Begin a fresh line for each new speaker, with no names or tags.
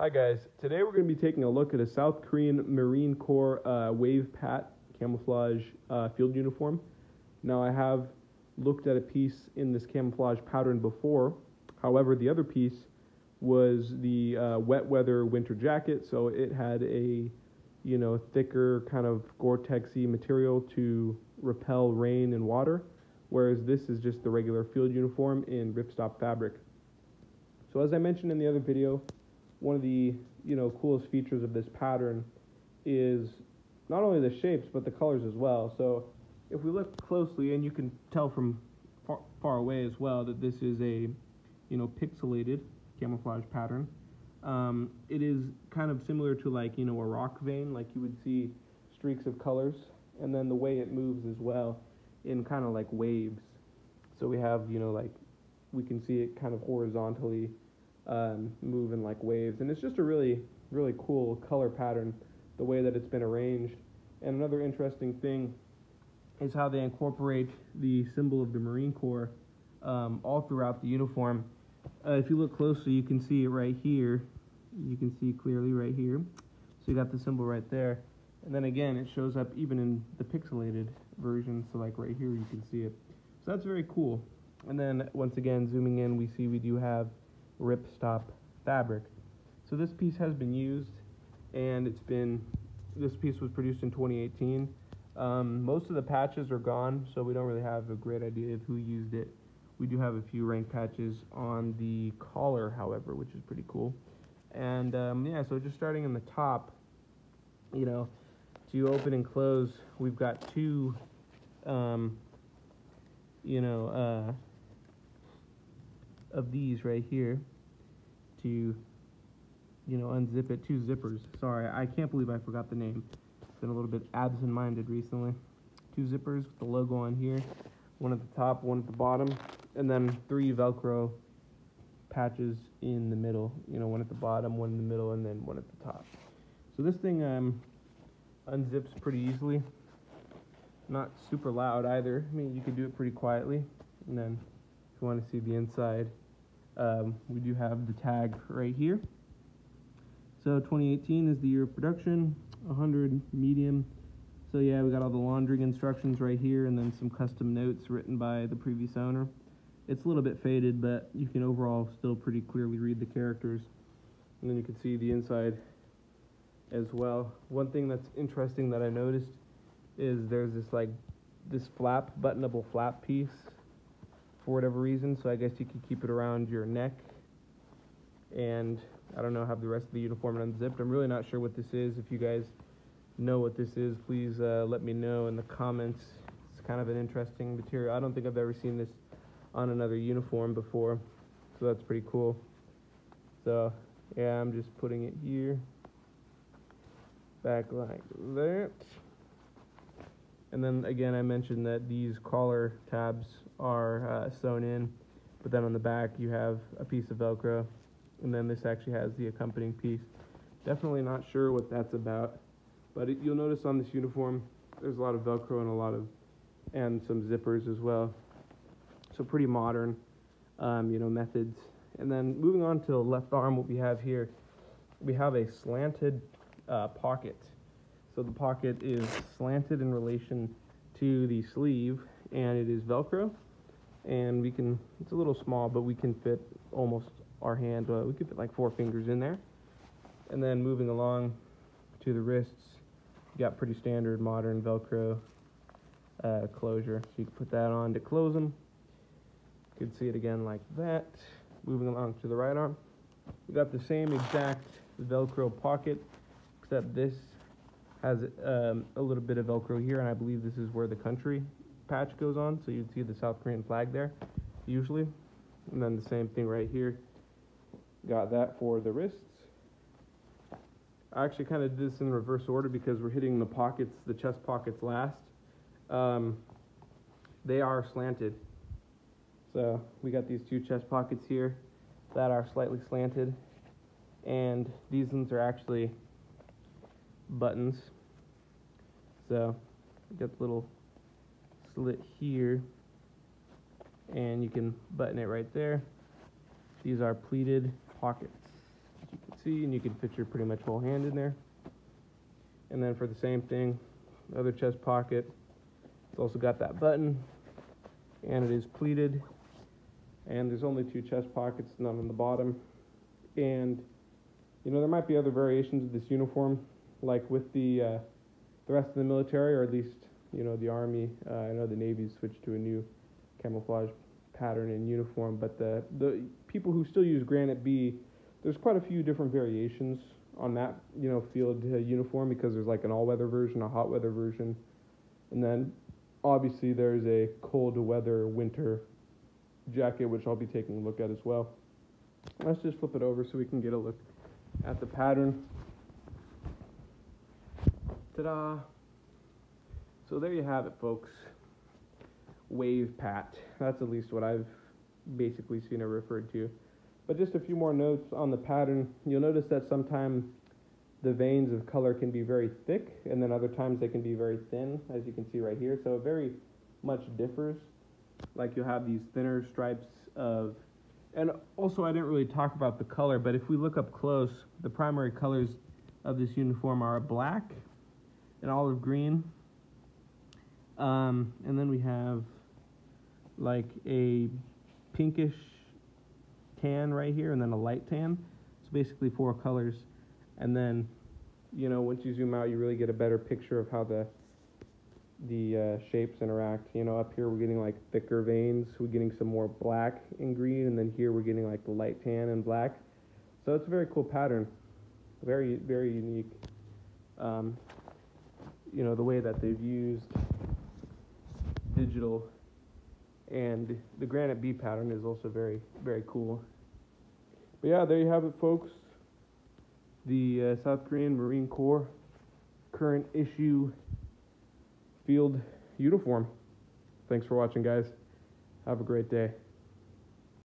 Hi guys, today we're going to be taking a look at a South Korean Marine Corps WAVEPAT camouflage field uniform. Now I have looked at a piece in this camouflage pattern before. However, the other piece was the wet weather winter jacket, so it had a thicker kind of Gore-Tex-y material to repel rain and water, whereas this is just the regular field uniform in ripstop fabric. So as I mentioned in the other video, one of the coolest features of this pattern is not only the shapes but the colors as well. So if we look closely, and you can tell from far away as well, that this is a pixelated camouflage pattern. It is kind of similar to a rock vein, like you would see streaks of colors, and then the way it moves as well in kind of like waves. So we have we can see it kind of horizontally move in like waves, and it's just a really cool color pattern, the way that it's been arranged. And another interesting thing is how they incorporate the symbol of the Marine Corps all throughout the uniform. If you look closely, you can see it right here. You can see clearly right here. So you got the symbol right there, and then again it shows up even in the pixelated version. So like right here you can see it. So that's very cool. And then once again, zooming in, we see we do have ripstop fabric. So this piece has been used, and this piece was produced in 2018. Most of the patches are gone, so we don't really have a great idea of who used it. We do have a few rank patches on the collar, however, which is pretty cool. And yeah, so just starting in the top, to open and close, we've got two of these right here to unzip it. Two zippers. Sorry, I can't believe I forgot the name. Been a little bit absent-minded recently. Two zippers with the logo on here, one at the top, one at the bottom, and then three Velcro patches in the middle. One at the bottom, one in the middle, and then one at the top. So this thing unzips pretty easily. Not super loud either. I mean, you could do it pretty quietly. And then if you want to see the inside, we do have the tag right here. So 2018 is the year of production, 100 medium. So yeah, we got all the laundering instructions right here, and then some custom notes written by the previous owner. It's a little bit faded, but you can overall still pretty clearly read the characters. And then you can see the inside as well. One thing that's interesting that I noticed is there's this flap, buttonable flap piece for whatever reason. So I guess you could keep it around your neck, and I don't know, have the rest of the uniform unzipped. I'm really not sure what this is. If you guys know what this is, please let me know in the comments. It's kind of an interesting material. I don't think I've ever seen this on another uniform before, so that's pretty cool. So yeah, I'm just putting it here, back like that. And then again, I mentioned that these collar tabs are sewn in, but then on the back you have a piece of Velcro, and then this actually has the accompanying piece. Definitely not sure what that's about, but you'll notice on this uniform there's a lot of Velcro and some zippers as well. So pretty modern, methods. And then moving on to the left arm, what we have here, we have a slanted pocket. So the pocket is slanted in relation to the sleeve, and it is Velcro. And it's a little small, but we can fit almost our hand. We can fit like 4 fingers in there. And then moving along to the wrists, you got pretty standard modern Velcro closure. So you can put that on to close them. You can see it again like that. Moving along to the right arm, we got the same exact Velcro pocket, except this has a little bit of Velcro here, and I believe this is where the country patch goes on, so you'd see the South Korean flag there, usually. And then the same thing right here. Got that for the wrists. I actually kind of did this in reverse order because we're hitting the pockets, the chest pockets last. They are slanted. So we got these 2 chest pockets here that are slightly slanted, and these ones are actually buttons. So we got the little slit here, and you can button it right there. These are pleated pockets, as you can see, and you can fit your pretty much whole hand in there. And then for the same thing, other chest pocket, it's also got that button, and it is pleated, and there's only 2 chest pockets, none on the bottom. And there might be other variations of this uniform, like with the rest of the military, or at least the Army. I know the Navy's switched to a new camouflage pattern and uniform, but the people who still use Granite B, there's quite a few different variations on that field uniform, because there's like an all-weather version, a hot weather version, and then obviously there's a cold weather winter jacket, which I'll be taking a look at as well. Let's just flip it over so we can get a look at the pattern. Ta-da! So there you have it, folks. WAVEPAT. That's at least what I've basically seen it referred to. But just a few more notes on the pattern. You'll notice that sometimes the veins of color can be very thick, and then other times they can be very thin, as you can see right here. So it very much differs. Like you'll have these thinner stripes of... And also, I didn't really talk about the color, but if we look up close, the primary colors of this uniform are black and olive green. And then we have like a pinkish tan right here, and then a light tan. It's basically 4 colors. And then, once you zoom out, you really get a better picture of how the shapes interact. Up here we're getting like thicker veins. We're getting some more black and green, and then here we're getting like the light tan and black. So it's a very cool pattern. Very, very unique. The way that they've used digital, and the Granite B pattern is also very, very cool. But yeah, there you have it, folks. The South Korean Marine Corps current issue field uniform. Thanks for watching, guys. Have a great day.